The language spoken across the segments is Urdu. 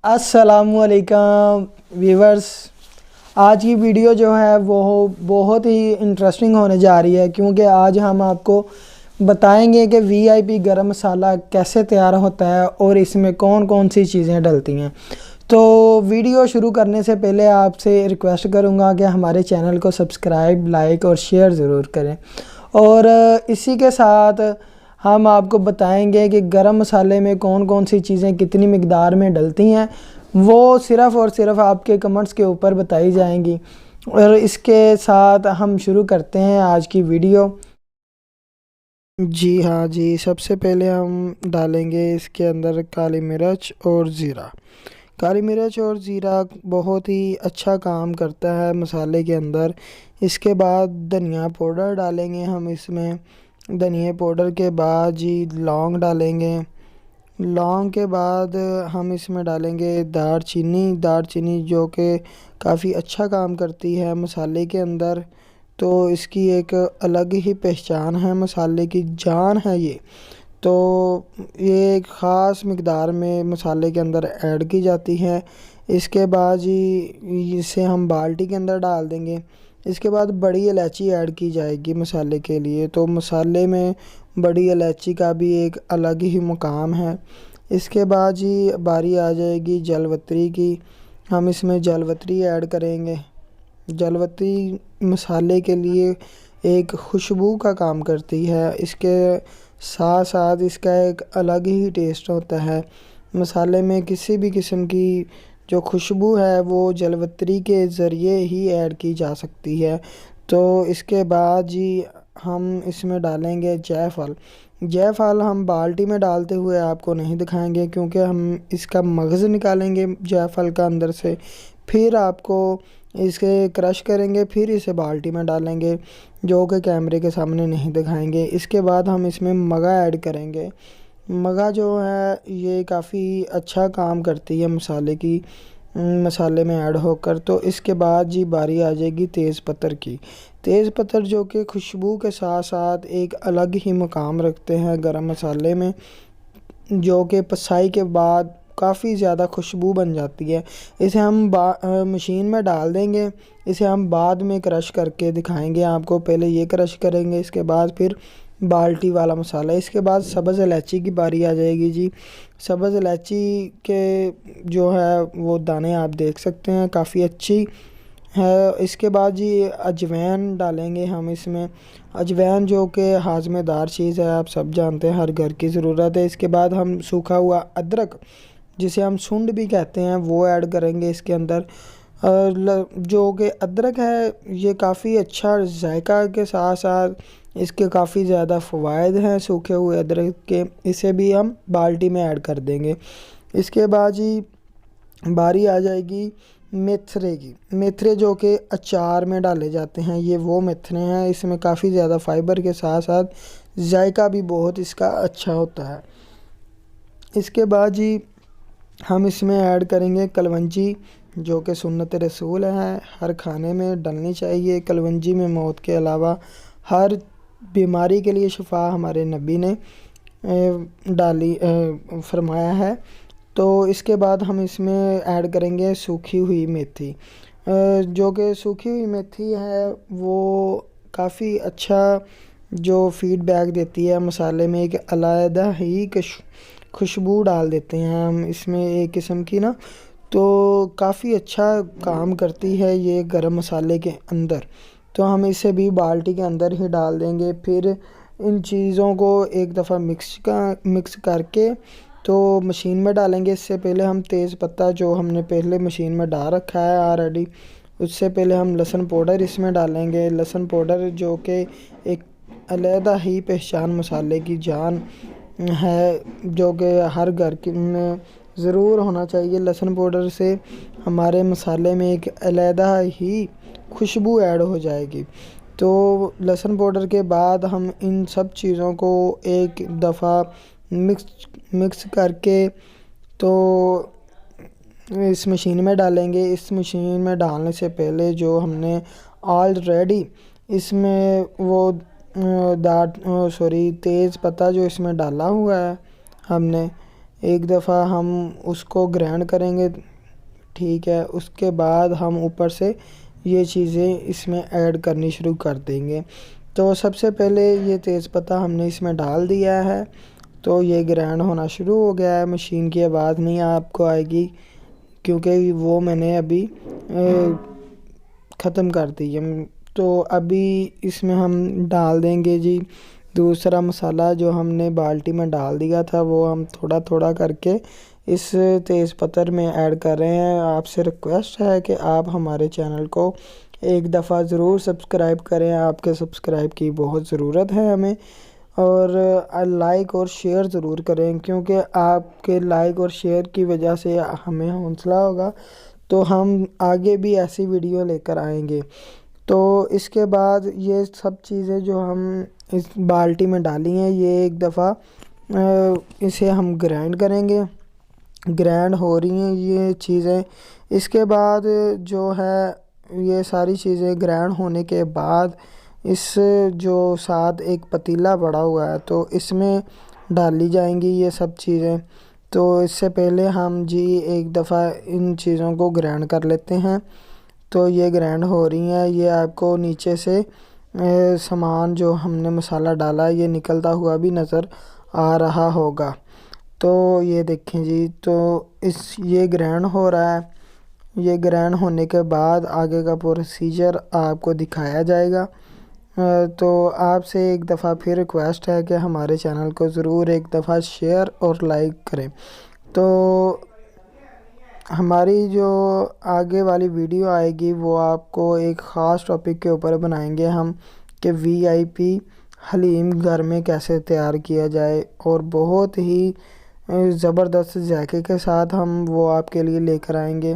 السلام علیکم ویورز، آج کی ویڈیو جو ہے وہ بہت ہی انٹرسٹنگ ہونے جا رہی ہے، کیونکہ آج ہم آپ کو بتائیں گے کہ وی آئی پی گرم مسالہ کیسے تیار ہوتا ہے اور اس میں کون کون سی چیزیں ڈلتی ہیں۔ تو ویڈیو شروع کرنے سے پہلے آپ سے ریکویسٹ کروں گا کہ ہمارے چینل کو سبسکرائب، لائک اور شیئر ضرور کریں، اور اسی کے ساتھ ہم آپ کو بتائیں گے کہ گرم مسالے میں کون کون سی چیزیں کتنی مقدار میں ڈلتی ہیں، وہ صرف اور صرف آپ کے کمنٹس کے اوپر بتائی جائیں گی۔ اور اس کے ساتھ ہم شروع کرتے ہیں آج کی ویڈیو۔ جی ہاں جی، سب سے پہلے ہم ڈالیں گے اس کے اندر کالی مرچ اور زیرہ۔ کالی مرچ اور زیرہ بہت ہی اچھا کام کرتا ہے مسالے کے اندر۔ اس کے بعد دھنیا پاؤڈر ڈالیں گے ہم اس میں۔ دھنیا پاؤڈر کے بعد جی لونگ ڈالیں گے۔ لونگ کے بعد ہم اس میں ڈالیں گے دار چینی جو کہ کافی اچھا کام کرتی ہے مسالے کے اندر، تو اس کی ایک الگ ہی پہچان ہے، مسالے کی جان ہے یہ۔ تو یہ ایک خاص مقدار میں مسالے کے اندر ایڈ کی جاتی ہے۔ اس کے بعد جی اسے ہم بالٹی کے اندر ڈال دیں گے۔ اس کے بعد بڑی الائچی ایڈ کی جائے گی مسالے کے لیے، تو مسالے میں بڑی الائچی کا بھی ایک الگ ہی مقام ہے۔ اس کے بعد جی باری آ جائے گی جل وتری کی۔ ہم اس میں جل وتری ایڈ کریں گے۔ جل وتری مسالے کے لیے ایک خوشبو کا کام کرتی ہے، اس کے ساتھ ساتھ اس کا ایک الگ ہی ٹیسٹ ہوتا ہے۔ مسالے میں کسی بھی قسم کی جو خوشبو ہے وہ جل وتری کے ذریعے ہی ایڈ کی جا سکتی ہے۔ تو اس کے بعد جی ہم اس میں ڈالیں گے جے پھل۔ جے پھل ہم بالٹی میں ڈالتے ہوئے آپ کو نہیں دکھائیں گے، کیونکہ ہم اس کا مغز نکالیں گے جے پھل کا اندر سے، پھر آپ کو اسے کرش کریں گے، پھر اسے بالٹی میں ڈالیں گے، جو کہ کیمرے کے سامنے نہیں دکھائیں گے۔ اس کے بعد ہم اس میں مگا ایڈ کریں گے۔ مگا جو ہے یہ کافی اچھا کام کرتی ہے مسالے میں ایڈ ہو کر۔ تو اس کے بعد جی باری آ جائے گی تیز پتر کی۔ تیز پتر جو کہ خوشبو کے ساتھ ساتھ ایک الگ ہی مقام رکھتے ہیں گرم مسالے میں، جو کہ پسائی کے بعد کافی زیادہ خوشبو بن جاتی ہے۔ اسے ہم مشین میں ڈال دیں گے، اسے ہم بعد میں کرش کر کے دکھائیں گے آپ کو۔ پہلے یہ کرش کریں گے، اس کے بعد پھر بالٹی والا مسالہ۔ اس کے بعد سبز الائچی کی باری آ جائے گی جی۔ سبز الائچی کے جو ہے وہ دانے آپ دیکھ سکتے ہیں، کافی اچھی ہے۔ اس کے بعد جی اجوائن ڈالیں گے ہم اس میں۔ اجوائن جو کہ ہاضمے دار چیز ہے، آپ سب جانتے ہیں، ہر گھر کی ضرورت ہے۔ اس کے بعد ہم سوکھا ہوا ادرک، جسے ہم سنڈ بھی کہتے ہیں، وہ ایڈ کریں گے اس کے اندر۔ جو کہ ادرک ہے یہ کافی اچھا ذائقہ کے ساتھ ساتھ اس کے کافی زیادہ فوائد ہیں سوکھے ہوئے ادرک کے، اسے بھی ہم بالٹی میں ایڈ کر دیں گے۔ اس کے بعد جی باری آ جائے گی میتھرے کی۔ میتھرے جو کہ اچار میں ڈالے جاتے ہیں، یہ وہ میتھرے ہیں، اس میں کافی زیادہ فائبر کے ساتھ ساتھ ذائقہ بھی بہت اس کا اچھا ہوتا ہے۔ اس کے بعد جی ہم اس میں ایڈ کریں گے کلونجی، جو کہ سنت رسول ہے، ہر کھانے میں ڈلنی چاہیے۔ کلونجی میں موت کے علاوہ ہر بیماری کے لیے شفا ہمارے نبی نے فرمایا ہے۔ تو اس کے بعد ہم اس میں ایڈ کریں گے سوکھی ہوئی میتھی۔ جو کہ سوکھی ہوئی میتھی ہے وہ کافی اچھا جو فیڈ بیک دیتی ہے مسالے میں، ایک علیحدہ ہی خوشبو ڈال دیتے ہیں ہم اس میں ایک قسم کی نا، تو کافی اچھا کام کرتی ہے یہ گرم مسالے کے اندر۔ تو ہم اسے بھی بالٹی کے اندر ہی ڈال دیں گے۔ پھر ان چیزوں کو ایک دفعہ مکس کر کے تو مشین میں ڈالیں گے۔ اس سے پہلے ہم تیز پتہ جو ہم نے پہلے مشین میں ڈال رکھا ہے آلریڈی، اس سے پہلے ہم لہسن پاؤڈر اس میں ڈالیں گے۔ لہسن پاؤڈر جو کہ ایک علیحدہ ہی پہچان مسالے کی جان ہے، جو کہ ہر گھر میں ضرور ہونا چاہیے۔ لہسن پاؤڈر سے ہمارے مسالے میں ایک علیحدہ ہی خوشبو ایڈ ہو جائے گی۔ تو لہسن پاؤڈر کے بعد ہم ان سب چیزوں کو ایک دفعہ مکس کر کے تو اس مشین میں ڈالیں گے۔ اس مشین میں ڈالنے سے پہلے جو ہم نے آلریڈی اس میں وہ تیز پتہ جو اس میں ڈالا ہوا ہے ہم نے، ایک دفعہ ہم اس کو گرائنڈ کریں گے، ٹھیک ہے، اس کے بعد ہم اوپر سے یہ چیزیں اس میں ایڈ کرنی شروع کر دیں گے۔ تو سب سے پہلے یہ تیز پتہ ہم نے اس میں ڈال دیا ہے، تو یہ گرائنڈ ہونا شروع ہو گیا ہے۔ مشین کی آواز نہیں آپ کو آئے گی کیونکہ وہ میں نے ابھی ختم کر دی ہے۔ تو ابھی اس میں ہم ڈال دیں گے جی دوسرا مسالہ جو ہم نے بالٹی میں ڈال دیا تھا، وہ ہم تھوڑا تھوڑا کر کے اس تیز پتر میں ایڈ کر رہے ہیں۔ آپ سے ریکویسٹ ہے کہ آپ ہمارے چینل کو ایک دفعہ ضرور سبسکرائب کریں، آپ کے سبسکرائب کی بہت ضرورت ہے ہمیں، اور لائک اور شیئر ضرور کریں، کیونکہ آپ کے لائک اور شیئر کی وجہ سے ہمیں حوصلہ ہوگا تو ہم آگے بھی ایسی ویڈیو لے کر آئیں گے۔ تو اس کے بعد یہ سب چیزیں جو ہم اس بالٹی میں ڈالی ہیں، یہ ایک دفعہ اسے ہم گرائنڈ کریں گے۔ گرائنڈ ہو رہی ہیں یہ چیزیں، اس کے بعد جو ہے یہ ساری چیزیں گرائنڈ ہونے کے بعد اس جو ساتھ ایک پتیلا پڑا ہوا ہے تو اس میں ڈالی جائیں گی یہ سب چیزیں۔ تو اس سے پہلے ہم جی ایک دفعہ ان چیزوں کو گرائنڈ کر لیتے ہیں۔ تو یہ گرائنڈ ہو رہی ہیں، یہ آپ کو نیچے سے سامان جو ہم نے مسالہ ڈالا ہے یہ نکلتا ہوا بھی نظر آ رہا ہوگا۔ تو یہ دیکھیں جی، تو یہ گرائنڈ ہو رہا ہے۔ یہ گرائنڈ ہونے کے بعد آگے کا پروسیجر آپ کو دکھایا جائے گا۔ تو آپ سے ایک دفعہ پھر ریکویسٹ ہے کہ ہمارے چینل کو ضرور ایک دفعہ شیئر اور لائک کریں۔ تو ہماری جو آگے والی ویڈیو آئے گی وہ آپ کو ایک خاص ٹاپک کے اوپر بنائیں گے ہم، کہ VIP حلیم گھر میں کیسے تیار کیا جائے، اور بہت ہی زبردست ذائقے کے ساتھ ہم وہ آپ کے لیے لے کر آئیں گے۔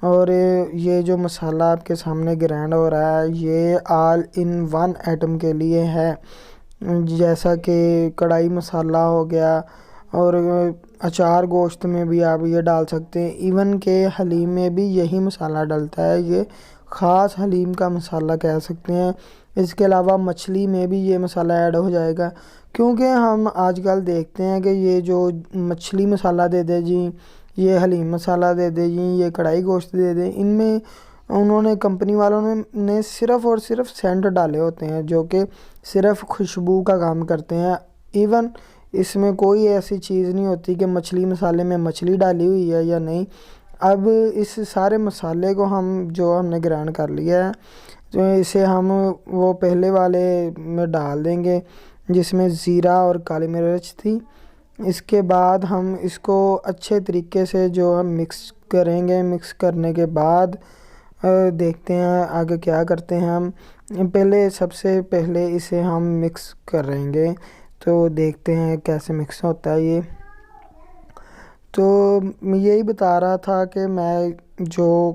اور یہ جو مسالہ آپ کے سامنے گرائنڈ ہو رہا ہے یہ آل ان ون آئٹم کے لیے ہے، جیسا کہ کڑھائی مسالہ ہو گیا، اور اچار گوشت میں بھی آپ یہ ڈال سکتے ہیں، ایون کہ حلیم میں بھی یہی مسالہ ڈلتا ہے، یہ خاص حلیم کا مسالہ کہہ سکتے ہیں۔ اس کے علاوہ مچھلی میں بھی یہ مسالہ ایڈ ہو جائے گا، کیونکہ ہم آج کل دیکھتے ہیں کہ یہ جو مچھلی مسالہ دے دے جی، یہ حلیم مسالہ دے دے جی، یہ کڑھائی گوشت دے دے، ان میں انہوں نے کمپنی والوں نے صرف اور صرف سینٹ ڈالے ہوتے ہیں جو کہ صرف خوشبو کا کام کرتے ہیں۔ ایون اس میں کوئی ایسی چیز نہیں ہوتی کہ مچھلی مسالے میں مچھلی ڈالی ہوئی ہے یا نہیں۔ اب اس سارے مسالے کو ہم نے گرائنڈ کر لیا ہے، تو اسے ہم وہ پہلے والے میں ڈال دیں گے جس میں زیرہ اور کالی مرچ تھی۔ اس کے بعد ہم اس کو اچھے طریقے سے جو ہم مکس کریں گے، مکس کرنے کے بعد دیکھتے ہیں آگے کیا کرتے ہیں ہم۔ سب سے پہلے اسے ہم مکس کریں گے، تو دیکھتے ہیں کیسے مکس ہوتا ہے یہ۔ تو یہی بتا رہا تھا کہ میں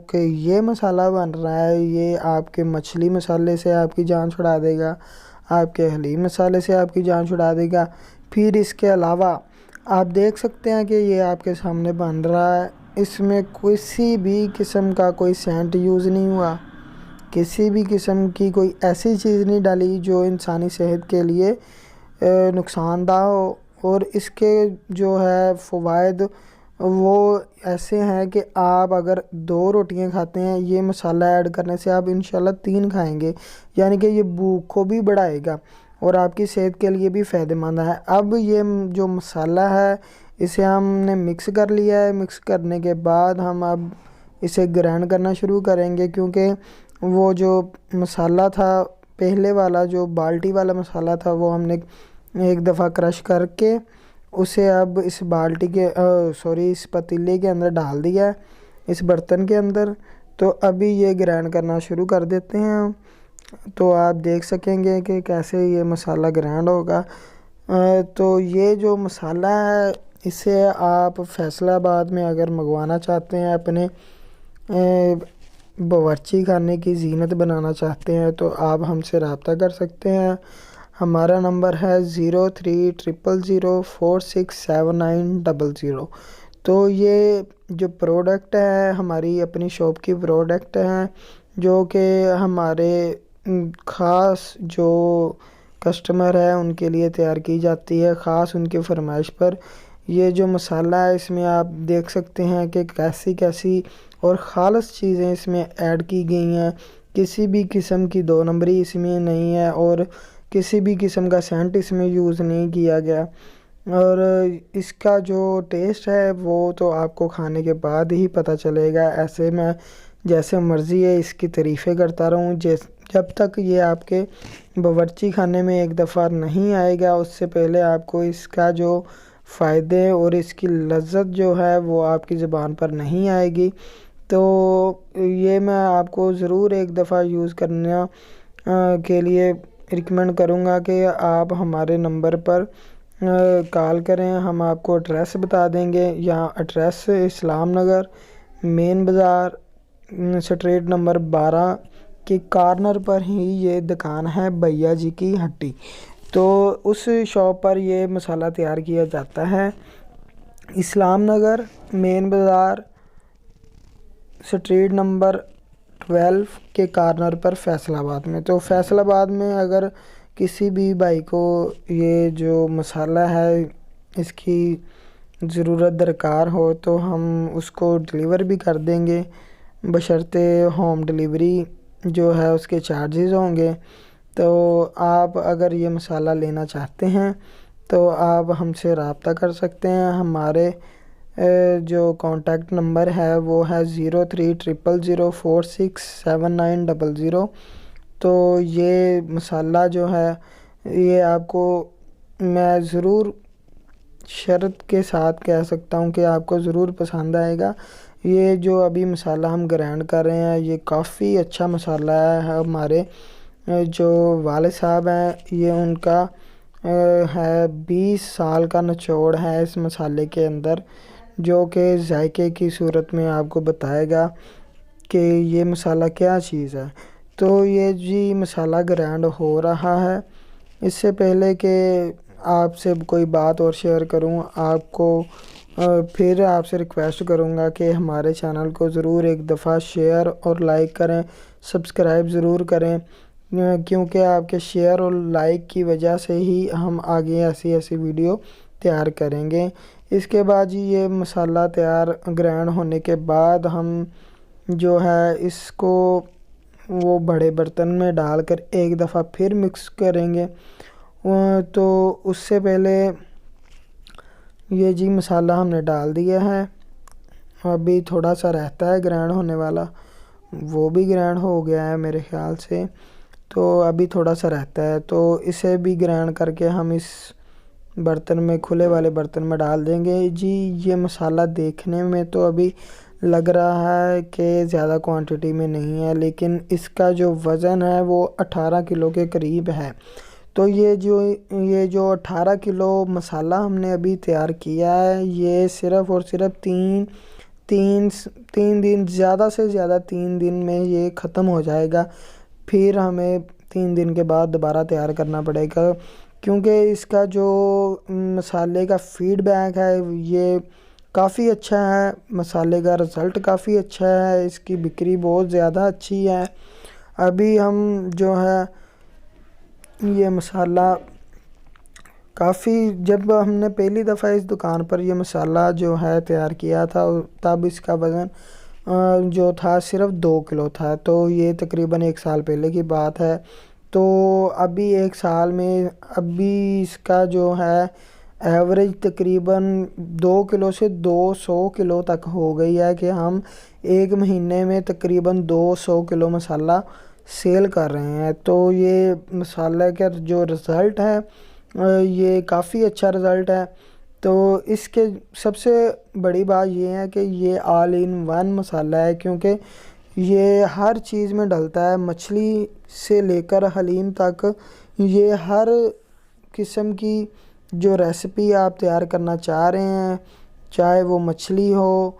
کہ یہ مسالہ بن رہا ہے، یہ آپ کے مچھلی مسالے سے آپ کی جان چھڑا دے گا، آپ کے حلیم مسالے سے آپ کی جان چھڑا دے گا۔ پھر اس کے علاوہ آپ دیکھ سکتے ہیں کہ یہ آپ کے سامنے بن رہا ہے، اس میں کسی بھی قسم کا کوئی سینٹ یوز نہیں ہوا، کسی بھی قسم کی کوئی ایسی چیز نہیں ڈالی جو انسانی صحت کے لیے نقصان دہ ہو۔ اور اس کے جو ہے فوائد وہ ایسے ہیں کہ آپ اگر 2 روٹیاں کھاتے ہیں، یہ مسالہ ایڈ کرنے سے آپ انشاءاللہ 3 کھائیں گے، یعنی کہ یہ بھوک کو بھی بڑھائے گا اور آپ کی صحت کے لیے بھی فائدہ مند ہے۔ اب یہ جو مسالہ ہے اسے ہم نے مکس کر لیا ہے، مکس کرنے کے بعد ہم اب اسے گرائنڈ کرنا شروع کریں گے، کیونکہ وہ جو مسالہ تھا پہلے والا، جو بالٹی والا مسالہ تھا، وہ ہم نے ایک دفعہ کرش کر کے اسے اب اس اس پتیلے کے اندر ڈال دیا ہے، اس برتن کے اندر۔ تو ابھی یہ گرائنڈ کرنا شروع کر دیتے ہیں ہم، تو آپ دیکھ سکیں گے کہ کیسے یہ مسالہ گرائنڈ ہوگا۔ تو یہ جو مسالہ ہے اسے آپ فیصل آباد میں اگر منگوانا چاہتے ہیں، اپنے باورچی خانے کی زینت بنانا چاہتے ہیں، تو آپ ہم سے رابطہ کر سکتے ہیں۔ ہمارا نمبر ہے 030004679000۔ تو یہ جو پروڈکٹ ہے ہماری اپنی شاپ کی پروڈکٹ ہیں، جو کہ ہمارے خاص جو کسٹمر ہے ان کے لیے تیار کی جاتی ہے، خاص ان کی فرمائش پر۔ یہ جو مسالہ ہے اس میں آپ دیکھ سکتے ہیں کہ کیسی کیسی اور خالص چیزیں اس میں ایڈ کی گئی ہیں، کسی بھی قسم کی دو نمبری اس میں نہیں ہے اور کسی بھی قسم کا سینٹ اس میں یوز نہیں کیا گیا، اور اس کا جو ٹیسٹ ہے وہ تو آپ کو کھانے کے بعد ہی پتہ چلے گا۔ ایسے میں جیسے مرضی ہے اس کی تعریفیں کرتا رہوں، جب تک یہ آپ کے باورچی خانے میں ایک دفعہ نہیں آئے گا اس سے پہلے آپ کو اس کا جو فائدے اور اس کی لذت جو ہے وہ آپ کی زبان پر نہیں آئے گی۔ تو یہ میں آپ کو ضرور ایک دفعہ یوز کرنا کے لیے ریکمینڈ کروں گا کہ آپ ہمارے نمبر پر کال کریں، ہم آپ کو ایڈریس بتا دیں گے۔ یہاں ایڈریس اسلام نگر مین بازار اسٹریٹ نمبر 12 کے کارنر پر ہی یہ دکان ہے بھیا جی کی ہٹی، تو اس شاپ پر یہ مسالہ تیار کیا جاتا ہے۔ اسلام نگر مین بازار اسٹریٹ نمبر 12 کے کارنر پر فیصل آباد میں۔ تو فیصل آباد میں اگر کسی بھی بھائی کو یہ جو مسالہ ہے اس کی ضرورت درکار ہو تو ہم اس کو ڈلیور بھی کر دیں گے، بشرطے ہوم ڈلیوری جو ہے اس کے چارجز ہوں گے۔ تو آپ اگر یہ مسالہ لینا چاہتے ہیں تو آپ ہم سے رابطہ کر سکتے ہیں۔ ہمارے جو کانٹیکٹ نمبر ہے وہ ہے 0300046790۔ تو یہ مسالہ جو ہے یہ آپ کو میں ضرور شرط کے ساتھ کہہ سکتا ہوں کہ آپ کو ضرور پسند آئے گا۔ یہ جو ابھی مسالہ ہم گرینڈ کر رہے ہیں یہ کافی اچھا مسالہ ہے۔ ہمارے جو والد صاحب ہیں یہ ان کا ہے 20 سال کا نچوڑ ہے اس مسالے کے اندر، جو کہ ذائقے کی صورت میں آپ کو بتائے گا کہ یہ مسالہ کیا چیز ہے۔ تو یہ جی مسالہ گرینڈ ہو رہا ہے۔ اس سے پہلے کہ آپ سے کوئی بات اور شیئر کروں، آپ کو پھر آپ سے ریکویسٹ کروں گا کہ ہمارے چینل کو ضرور ایک دفعہ شیئر اور لائک کریں، سبسکرائب ضرور کریں، کیونکہ آپ کے شیئر اور لائک کی وجہ سے ہی ہم آگے ایسی ویڈیو تیار کریں گے۔ اس کے بعد جی یہ مسالہ تیار گرینڈ ہونے کے بعد ہم جو ہے اس کو وہ بڑے برتن میں ڈال کر ایک دفعہ پھر مکس کریں گے۔ تو اس سے پہلے یہ جی مسالہ ہم نے ڈال دیا ہے، ابھی تھوڑا سا رہتا ہے گرینڈ ہونے والا، وہ بھی گرینڈ ہو گیا ہے میرے خیال سے، تو ابھی تھوڑا سا رہتا ہے۔ تو اسے بھی گرینڈ کر کے ہم اس برتن میں کھلے والے برتن میں ڈال دیں گے۔ جی یہ مسالہ دیکھنے میں تو ابھی لگ رہا ہے کہ زیادہ کوانٹٹی میں نہیں ہے، لیکن اس کا جو وزن ہے وہ 18 کلو کے قریب ہے۔ تو یہ جو 18 کلو مسالہ ہم نے ابھی تیار کیا ہے یہ صرف اور صرف تین دن، زیادہ سے زیادہ 3 دن میں یہ ختم ہو جائے گا۔ پھر ہمیں 3 دن کے بعد دوبارہ تیار کرنا پڑے گا، کیونکہ اس کا جو مسالے کا فیڈ بیک ہے یہ کافی اچھا ہے، مسالے کا رزلٹ کافی اچھا ہے، اس کی بکری بہت زیادہ اچھی ہے۔ ابھی ہم جو ہے یہ مسالہ کافی، جب ہم نے پہلی دفعہ اس دکان پر یہ مسالہ جو ہے تیار کیا تھا تب اس کا وزن جو تھا صرف 2 کلو تھا، تو یہ تقریباً 1 سال پہلے کی بات ہے۔ تو ابھی 1 سال میں ابھی اس کا جو ہے ایوریج تقریباً 2 کلو سے 200 کلو تک ہو گئی ہے کہ ہم 1 مہینے میں تقریباً 200 کلو مسالہ سیل کر رہے ہیں۔ تو یہ مسالے کا جو رزلٹ ہے یہ کافی اچھا رزلٹ ہے۔ تو اس کے سب سے بڑی بات یہ ہے کہ یہ آل ان ون مسالہ ہے، کیونکہ یہ ہر چیز میں ڈلتا ہے، مچھلی سے لے کر حلیم تک۔ یہ ہر قسم کی جو ریسپی آپ تیار کرنا چاہ رہے ہیں، چاہے وہ مچھلی ہو،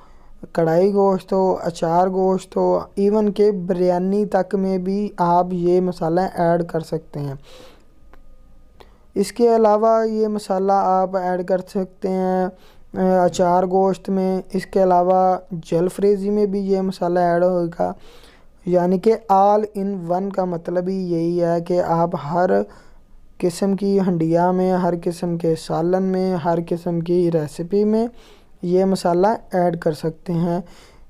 کڑھائی گوشت ہو، اچار گوشت ہو، ایون کہ بریانی تک میں بھی آپ یہ مسالہ ایڈ کر سکتے ہیں۔ اس کے علاوہ یہ مسالہ آپ ایڈ کر سکتے ہیں اچار گوشت میں، اس کے علاوہ جل فریزی میں بھی یہ مسالہ ایڈ ہوگا۔ یعنی کہ آل ان ون کا مطلب ہی یہی ہے کہ آپ ہر قسم کی ہنڈیا میں، ہر قسم کے سالن میں، ہر قسم کی ریسیپی میں یہ مسالہ ایڈ کر سکتے ہیں۔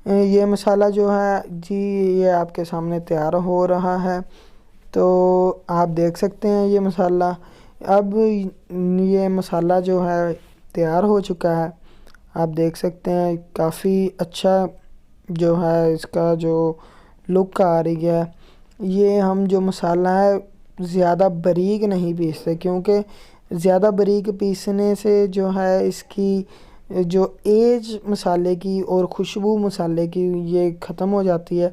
یہ مسالہ جو ہے جی یہ آپ کے سامنے تیار ہو رہا ہے، تو آپ دیکھ سکتے ہیں یہ مسالہ۔ اب یہ مسالہ جو ہے تیار ہو چکا ہے، آپ دیکھ سکتے ہیں کافی اچھا جو ہے اس کا جو لک آ رہی ہے۔ یہ ہم جو مسالہ ہے زیادہ باریک نہیں پیستے، کیونکہ زیادہ باریک پیسنے سے جو ہے اس کی جو ایج مسالے کی اور خوشبو مسالے کی یہ ختم ہو جاتی ہے،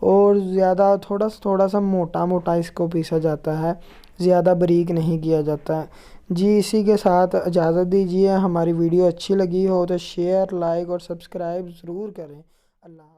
اور زیادہ تھوڑا سا موٹا موٹا اس کو پیسا جاتا ہے، زیادہ باریک نہیں کیا جاتا ہے۔ جی اسی کے ساتھ اجازت دیجیے، ہماری ویڈیو اچھی لگی ہو تو شیئر، لائک اور سبسکرائب ضرور کریں۔ اللہ حافظ۔